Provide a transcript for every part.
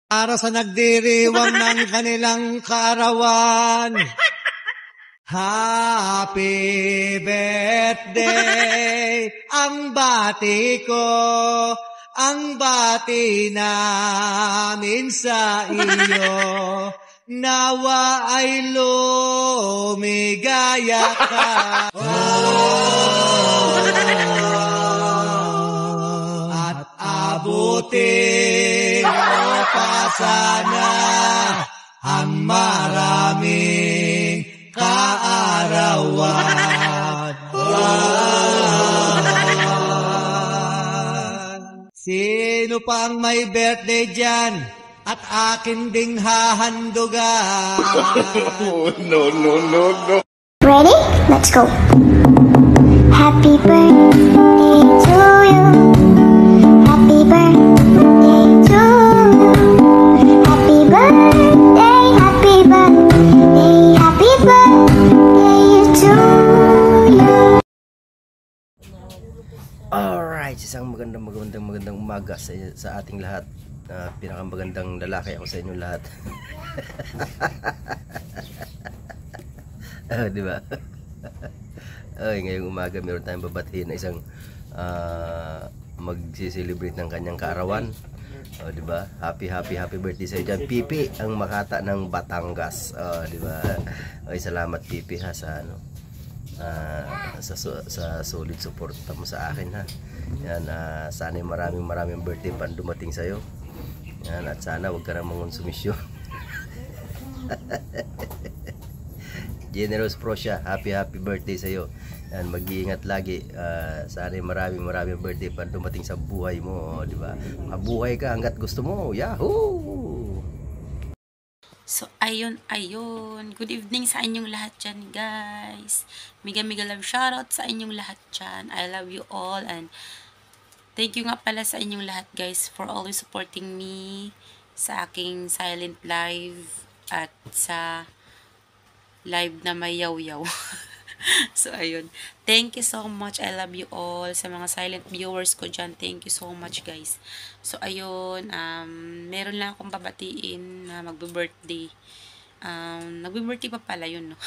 Para sa nagdiriwang ng kanilang kaarawan. Happy birthday, ang bati ko, ang bati namin sa iyo. Nawa ay lumigaya ka. At abutin mo pa sana ang maraming kaarawan. Sino pang may birthday dyan? At akin ding hahandugan. No. Ready? Let's go. Happy birthday to you. Happy birthday to you. Happy birthday, happy birthday, happy birthday to you. Alright, isang magandang umaga sa ating lahat. Pinakamagandang lalaki ako sa inyo lahat. Di ba? Ngayong umaga meron tayong babatiin na isang mag-celebrate ng kanyang kaarawan. Di ba? Happy birthday sa iyo dyan, Pipi, ang Makata ng Batangas. Di ba? Salamat Pipi ha sa sa solid support mo sa akin ha. Yan, sana maraming birthday pa dumating sa iyo. Yan, at sana wag ka na mangonsumisyon. Generous Prosya, happy birthday sa iyo. Yan, mag-iingat lagi. Sana maraming birthday pa dumating sa buhay mo, di ba? Mabuhay ka hangga't gusto mo. Yahoo! So, ayun. Good evening sa inyong lahat dyan, guys. Mega love shoutout sa inyong lahat dyan. I love you all and thank you nga pala sa inyong lahat, guys, for always supporting me sa aking silent live at sa live na may yaw-yaw. So, ayun. Thank you so much. I love you all. Sa mga silent viewers ko dyan, thank you so much, guys. So, ayun. Meron lang akong babatiin na magbe-birthday. Nagbe-birthday pa pala yun, no?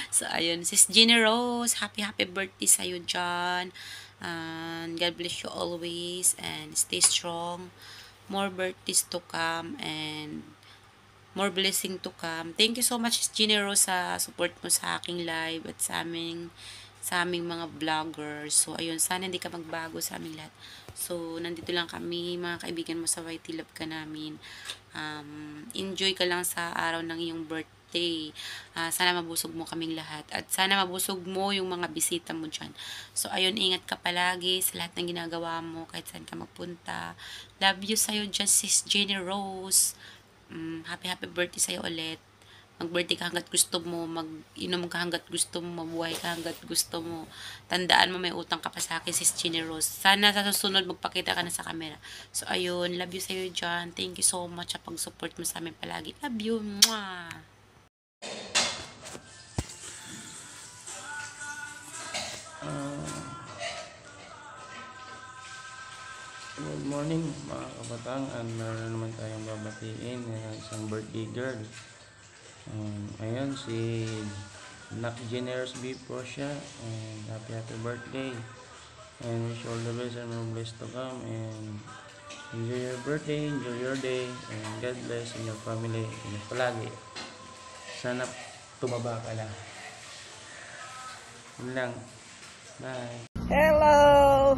So, ayun. Sis Jenny Rose, happy birthday sa'yo dyan. And God bless you always. And stay strong. More birthdays to come. And more blessing to come. Thank you so much, Ginero, sa support mo sa aking live at sa aming mga vloggers. So, ayun, sana hindi ka magbago sa aming lahat. So, nandito lang kami, mga kaibigan mo sa YT Love ka namin. Enjoy ka lang sa araw ng iyong birthday. Sana mabusog mo kaming lahat. At sana mabusog mo yung mga bisita mo dyan. So, ayun, ingat ka palagi sa lahat ng ginagawa mo, kahit saan ka magpunta. Love you sa'yo dyan, sis Jenny Rose. Happy birthday sa'yo ulit. Mag-birthday ka hanggat gusto mo, mag-inom ka hanggat gusto mo, mabuhay ka hanggat gusto mo. Tandaan mo, may utang ka pa sa akin, sis Jenny Rose. Sana sa susunod magpakita ka na sa camera. So, ayun, love you sa'yo dyan. Thank you so much sa pag-support mo sa amin palagi. Love you. Mwah! Good morning mga kabataan, meron naman tayong babatiin ng isang birthday girl. Ayan si Nak Generous B Prosya, and happy birthday and wish you all the best and more blessed to come, and enjoy your birthday, enjoy your day, and God bless in your family and palagi. Sana tumaba ka lang. Yun lang. Bye. Hello.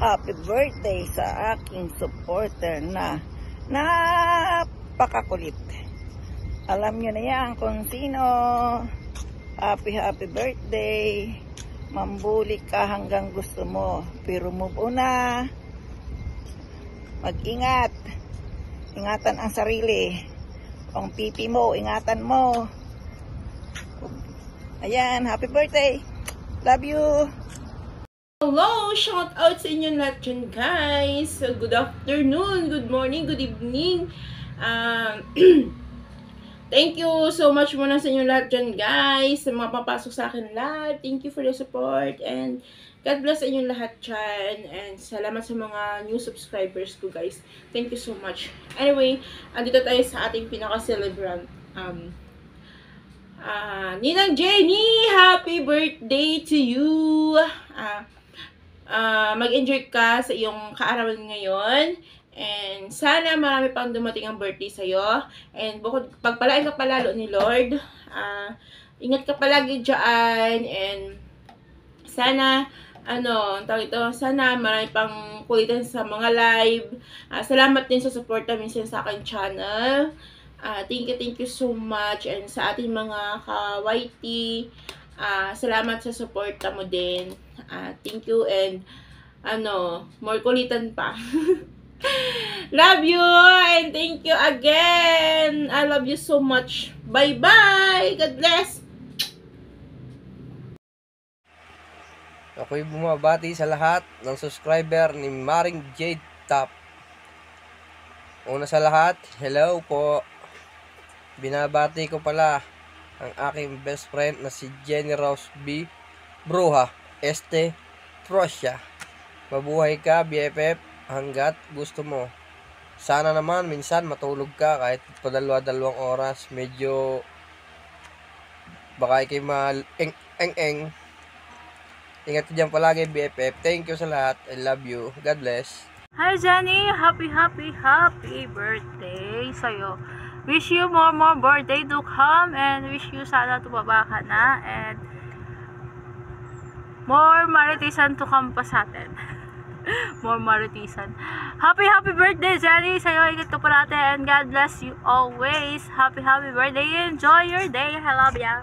Happy birthday sa aking supporter na napakakulit. Alam nyo na yan kung sino. Happy birthday. Mambuli ka hanggang gusto mo. Pero move on na. Mag-ingat. Ingatan ang sarili. Ang pipi mo, ingatan mo. Ayan, happy birthday. Love you. Hello! Shout out sa inyo lahat dyan, guys. Good afternoon, good morning, good evening. Thank you so much muna sa inyo lahat dyan, guys. Sa mga papasok sa akin live. Thank you for the support. And God bless sa inyong lahat dyan. And salamat sa mga new subscribers ko, guys. Thank you so much. Anyway, andito tayo sa ating pinaka-celebrant. Ninang Jenny, happy birthday to you! Mag-enjoy ka sa iyong kaarawan ngayon. And sana marami pang dumating ang birthday sa'yo. And bukod, pagpalain ka palalo ni Lord. Ingat ka palagi dyan. And sana, sana marami pang kulitan sa mga live. Salamat din sa support minsan sa akin channel. Thank you so much. And sa ating mga ka-YT, salamat sa support mo din. Thank you and more kulitan pa. Love you and thank you again. I love you so much. Bye-bye. God bless. Ako'y bumabati sa lahat ng subscriber ni Maring Jade Top. Una sa lahat, hello po. Binabati ko pala ang aking best friend na si Jenny Rose B. Bruja Este Prosya. Mabuhay ka BFF hanggat gusto mo. Sana naman minsan matulog ka kahit padalwa-dalawang oras. Medyo baka ikay eng-eng. Ingat ka dyan palagi BFF. Thank you sa lahat. I love you. God bless. Hi Jenny! Happy birthday sa'yo. Wish you more birthday to come and wish you sana tumaba ka na and more maritisan to come pa sa atin. More maritisan. Happy birthday Jenny! Sa'yo, ingat ka parate and God bless you always. Happy birthday. Enjoy your day. I love ya.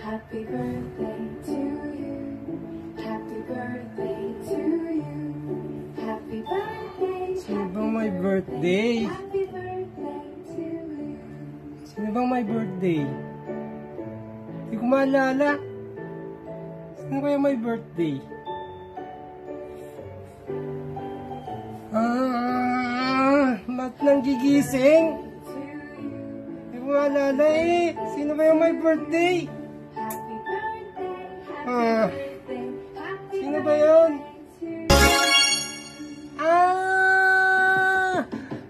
Happy birthday to you. Happy birthday to you. Happy birthday. Sino bang may birthday? Happy birthday to you. Sino bang may birthday? Hindi ko maalala. Sino kaya may birthday? Mat nang gigising? Hindi ko maalala eh. Sino kaya may birthday? Sino ba yun?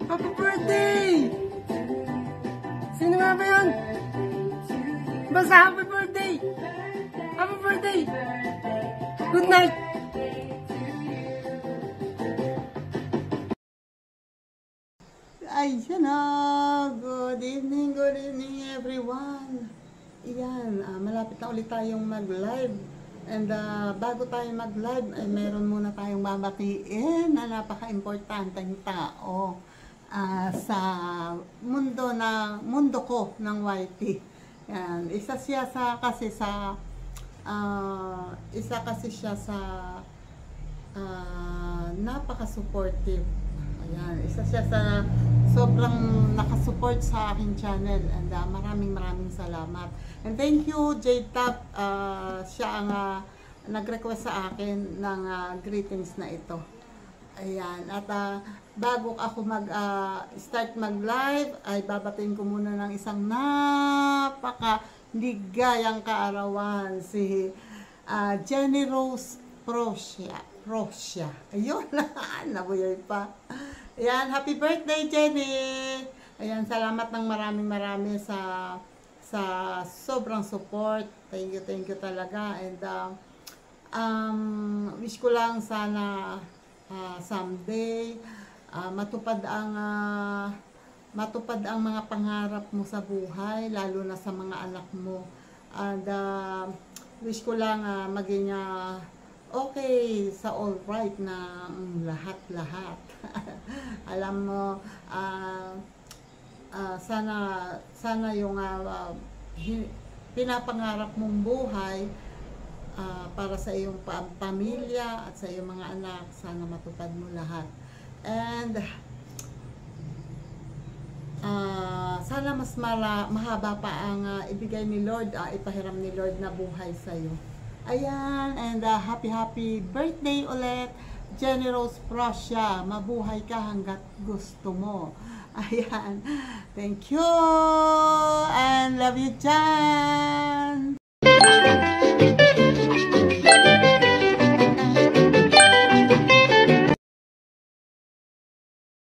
Happy birthday! Sino nga ba yun? Basta happy birthday! Happy birthday! Good night! Ay, siya na! Good evening everyone! Iyan, malapit na ulit tayong mag-live. And bago tayo mag-live, ay meron muna tayong babatiin na napaka-importanteng tao sa mundo ko ng YT. Yan, isa kasi siya sa napaka-supportive. Ayan, isa siya sa sobrang nakasupport sa aking channel and maraming salamat. And thank you Jade Top, siya ang nag-request sa akin ng greetings na ito. Ayan, at bago ako start mag-live ay babatiin ko muna ng isang napaka-ligayang kaarawan si Jenny Rose Prosya. Ayun, nabuyoy pa. Ayan, happy birthday Jenny! Ayan, salamat ng marami sa sobrang support. Thank you talaga. And wish ko lang sana someday matupad ang mga pangarap mo sa buhay, lalo na sa mga anak mo. And wish ko lang maging okay sa all right na lahat. Alam mo, sana yung pinapangarap mong buhay para sa iyong pamilya at sa iyong mga anak, sana matupad mo lahat. And sana mas mahaba pa ang ibigay ni Lord, ipahiram ni Lord na buhay sa'yo. Ayan, and happy birthday ulit, Jenny Rose Prussia. Mabuhay ka hanggat gusto mo. Ayan, thank you, and love you, Jan.